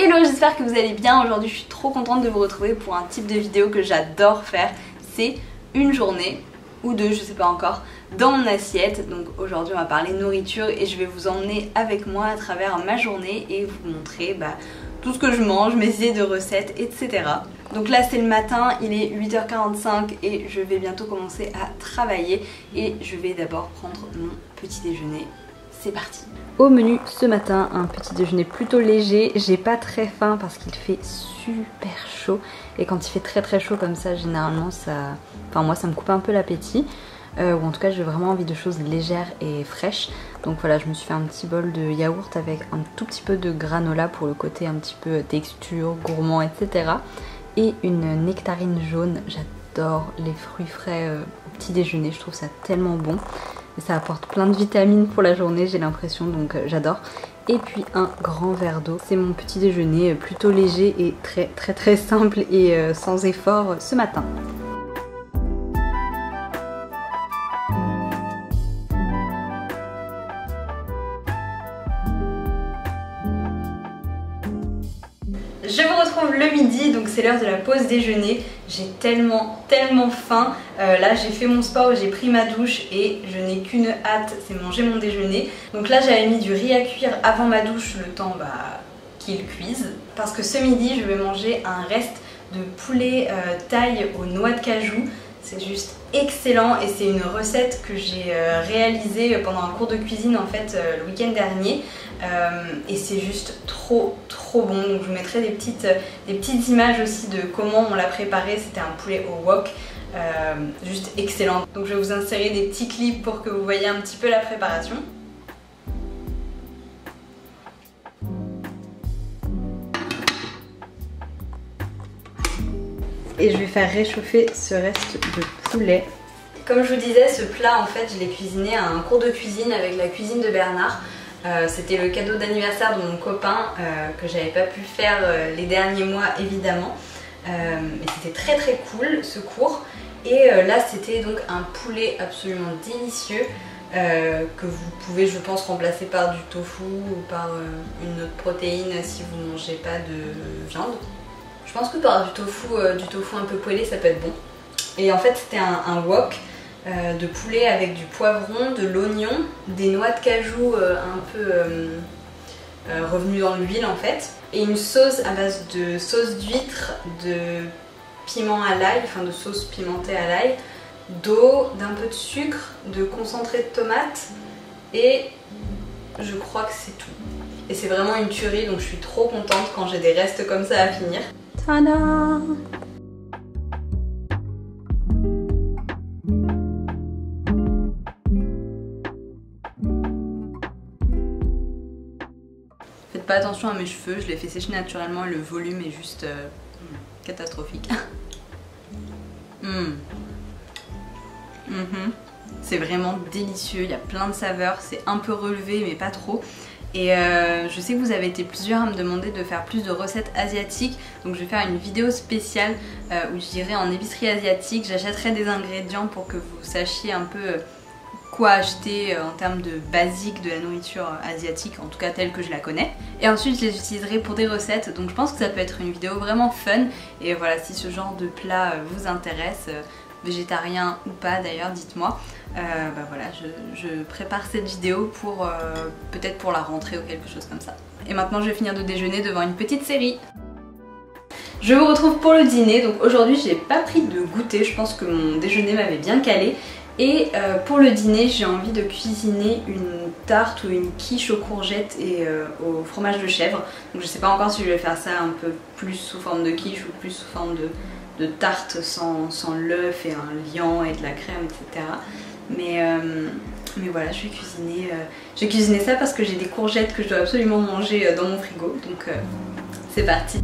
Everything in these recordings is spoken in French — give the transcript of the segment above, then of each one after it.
Hello, j'espère que vous allez bien. Aujourd'hui je suis trop contente de vous retrouver pour un type de vidéo que j'adore faire. C'est une journée ou deux, je sais pas encore, dans mon assiette. Donc aujourd'hui on va parler nourriture et je vais vous emmener avec moi à travers ma journée et vous montrer tout ce que je mange, mes idées de recettes, etc. Donc là c'est le matin, il est 8h45 et je vais bientôt commencer à travailler. Et je vais d'abord prendre mon petit déjeuner. C'est parti. Au menu ce matin, un petit déjeuner plutôt léger. J'ai pas très faim parce qu'il fait super chaud. Et quand il fait très chaud comme ça, généralement ça... Enfin moi ça me coupe un peu l'appétit. Ou en tout cas j'ai vraiment envie de choses légères et fraîches. Donc voilà, je me suis fait un petit bol de yaourt avec un tout petit peu de granola pour le côté un petit peu texture, gourmand, etc. Et une nectarine jaune. J'adore les fruits frais au petit déjeuner, je trouve ça tellement bon. Et ça apporte plein de vitamines pour la journée, j'ai l'impression, donc j'adore. Et puis un grand verre d'eau. C'est mon petit déjeuner plutôt léger et très simple et sans effort ce matin. Je vous retrouve le midi, donc c'est l'heure de la pause déjeuner. J'ai tellement faim. Là j'ai fait mon sport, j'ai pris ma douche et je n'ai qu'une hâte, c'est manger mon déjeuner. Donc là j'avais mis du riz à cuire avant ma douche, le temps qu'il cuise. Parce que ce midi je vais manger un reste de poulet thaï aux noix de cajou. C'est juste excellent et c'est une recette que j'ai réalisée pendant un cours de cuisine en fait le week-end dernier. Et c'est juste trop bon. Donc je vous mettrai des petites images aussi de comment on l'a préparé. C'était un poulet au wok, juste excellent. Donc je vais vous insérer des petits clips pour que vous voyez un petit peu la préparation. Et je vais faire réchauffer ce reste de poulet. Comme je vous disais, ce plat en fait je l'ai cuisiné à un cours de cuisine avec la cuisine de Bernard. C'était le cadeau d'anniversaire de mon copain que j'avais pas pu faire les derniers mois évidemment. Mais c'était très cool ce cours. Et là c'était donc un poulet absolument délicieux que vous pouvez je pense remplacer par du tofu ou par une autre protéine si vous ne mangez pas de viande. Je pense que par du tofu un peu poêlé ça peut être bon. Et en fait c'était un wok de poulet avec du poivron, de l'oignon, des noix de cajou un peu revenues dans l'huile en fait, et une sauce à base de sauce d'huître, de piment à l'ail, enfin de sauce pimentée à l'ail, d'eau, d'un peu de sucre, de concentré de tomate et je crois que c'est tout. Et c'est vraiment une tuerie donc je suis trop contente quand j'ai des restes comme ça à finir. Tada! Faites pas attention à mes cheveux, je les fais sécher naturellement et le volume est juste catastrophique. C'est vraiment délicieux, il y a plein de saveurs, c'est un peu relevé mais pas trop. Et je sais que vous avez été plusieurs à me demander de faire plus de recettes asiatiques. Donc je vais faire une vidéo spéciale où j'irai en épicerie asiatique. J'achèterai des ingrédients pour que vous sachiez un peu quoi acheter en termes de basique de la nourriture asiatique, en tout cas telle que je la connais. Et ensuite je les utiliserai pour des recettes. Donc je pense que ça peut être une vidéo vraiment fun. Et voilà, si ce genre de plat vous intéresse, végétarien ou pas d'ailleurs, dites-moi. Voilà, je prépare cette vidéo pour peut-être pour la rentrée ou quelque chose comme ça. Et maintenant je vais finir de déjeuner devant une petite série. Je vous retrouve pour le dîner. Donc aujourd'hui j'ai pas pris de goûter, je pense que mon déjeuner m'avait bien calé. Et pour le dîner j'ai envie de cuisiner une tarte ou une quiche aux courgettes et au fromage de chèvre. Donc je sais pas encore si je vais faire ça un peu plus sous forme de quiche ou plus sous forme de tarte sans l'œuf et un liant et de la crème, etc. Mais voilà, je vais cuisiner ça parce que j'ai des courgettes que je dois absolument manger dans mon frigo. Donc c'est parti.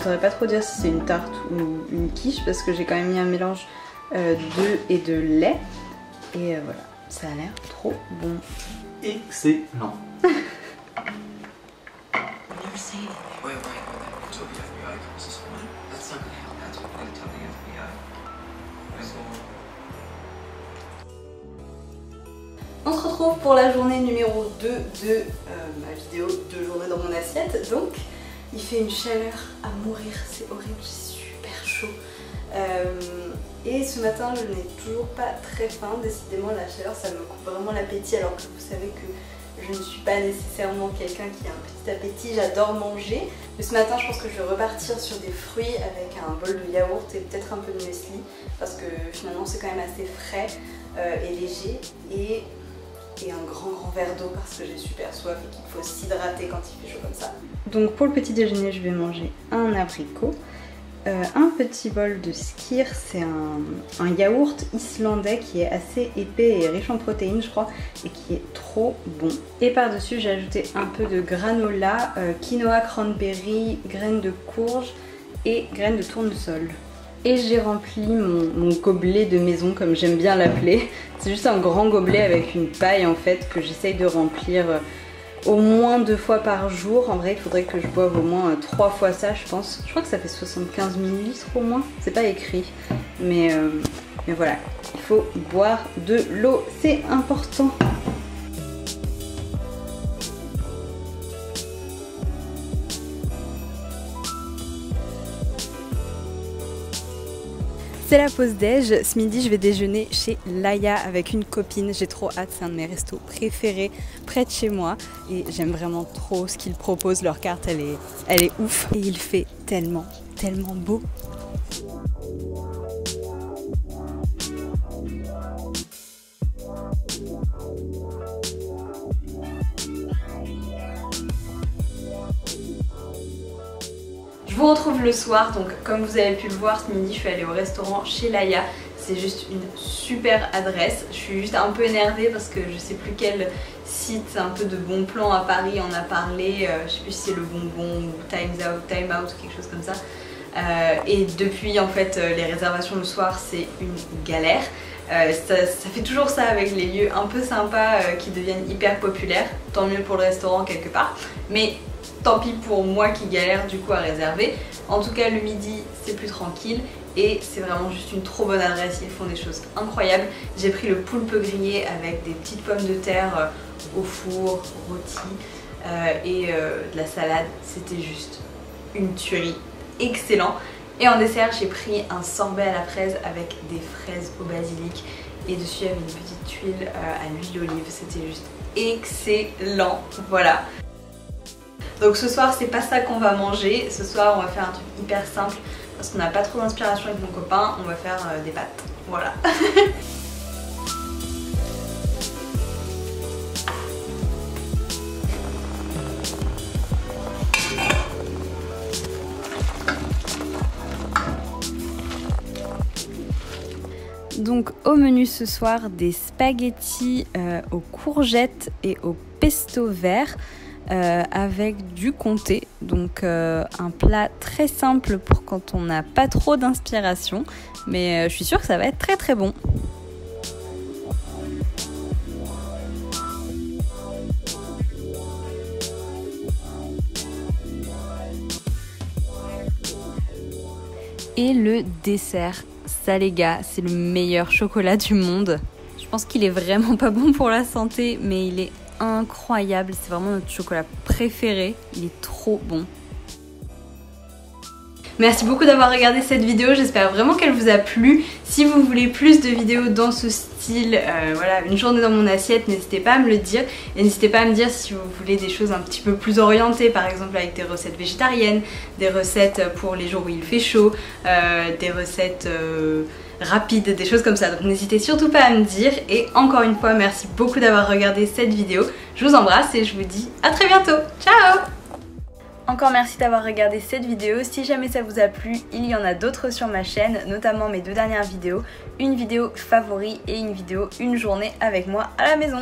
saurais pas trop dire si c'est une tarte ou une quiche parce que j'ai quand même mis un mélange d'œufs et de lait. Et voilà, ça a l'air trop bon. Excellent. On se retrouve pour la journée numéro 2 de ma vidéo 2 journées dans mon assiette. Donc il fait une chaleur à mourir, c'est horrible, j'ai super chaud. Et ce matin je n'ai toujours pas très faim, décidément la chaleur ça me coupe vraiment l'appétit alors que vous savez que je ne suis pas nécessairement quelqu'un qui a un petit appétit, j'adore manger. Mais ce matin je pense que je vais repartir sur des fruits avec un bol de yaourt et peut-être un peu de muesli parce que finalement c'est quand même assez frais et léger et un grand verre d'eau parce que j'ai super soif et qu'il faut s'hydrater quand il fait chaud comme ça. Donc pour le petit déjeuner je vais manger un abricot, un petit bol de skyr, c'est un yaourt islandais qui est assez épais et riche en protéines je crois et qui est trop bon. Et par dessus j'ai ajouté un peu de granola, quinoa, cranberry, graines de courge et graines de tournesol. Et j'ai rempli mon gobelet de maison comme j'aime bien l'appeler. C'est juste un grand gobelet avec une paille en fait que j'essaye de remplir au moins 2 fois par jour. En vrai il faudrait que je boive au moins 3 fois ça je pense. Je crois que ça fait 75 ml au moins. C'est pas écrit. Mais voilà, il faut boire de l'eau, c'est important. C'est la pause déj, ce midi je vais déjeuner chez Laïa avec une copine, j'ai trop hâte, c'est un de mes restos préférés près de chez moi et j'aime vraiment trop ce qu'ils proposent, leur carte elle est ouf et il fait tellement beau. Je vous retrouve le soir, donc comme vous avez pu le voir ce midi je suis allée au restaurant chez Laïa. C'est juste une super adresse. Je suis juste un peu énervée parce que je sais plus quel site un peu de bon plan à Paris en a parlé. Je sais plus si c'est le Bonbon ou Time Out ou quelque chose comme ça. Et depuis en fait les réservations le soir c'est une galère. Ça fait toujours ça avec les lieux un peu sympas qui deviennent hyper populaires. Tant mieux pour le restaurant quelque part. Mais tant pis pour moi qui galère du coup à réserver. En tout cas le midi c'est plus tranquille et c'est vraiment juste une trop bonne adresse, ils font des choses incroyables. J'ai pris le poulpe grillé avec des petites pommes de terre au four, rôti et de la salade, c'était juste une tuerie, excellent. Et en dessert j'ai pris un sorbet à la fraise avec des fraises au basilic et dessus il y avait une petite tuile à l'huile d'olive, c'était juste excellent, voilà. Donc ce soir c'est pas ça qu'on va manger, ce soir on va faire un truc hyper simple parce qu'on n'a pas trop d'inspiration avec mon copain, on va faire des pâtes, voilà. Donc au menu ce soir des spaghettis aux courgettes et au pesto vert. Avec du comté, donc un plat très simple pour quand on n'a pas trop d'inspiration, mais je suis sûre que ça va être très bon. Et le dessert, ça les gars, c'est le meilleur chocolat du monde. Je pense qu'il est vraiment pas bon pour la santé, mais il est incroyable, c'est vraiment notre chocolat préféré, il est trop bon. Merci beaucoup d'avoir regardé cette vidéo, j'espère vraiment qu'elle vous a plu. Si vous voulez plus de vidéos dans ce style, voilà, une journée dans mon assiette, n'hésitez pas à me le dire. Et n'hésitez pas à me dire si vous voulez des choses un petit peu plus orientées, par exemple avec des recettes végétariennes, des recettes pour les jours où il fait chaud, des recettes rapides, des choses comme ça. Donc n'hésitez surtout pas à me dire. Et encore une fois, merci beaucoup d'avoir regardé cette vidéo. Je vous embrasse et je vous dis à très bientôt. Ciao! Encore merci d'avoir regardé cette vidéo. Si jamais ça vous a plu, il y en a d'autres sur ma chaîne, notamment mes 2 dernières vidéos, une vidéo favori et une vidéo une journée avec moi à la maison.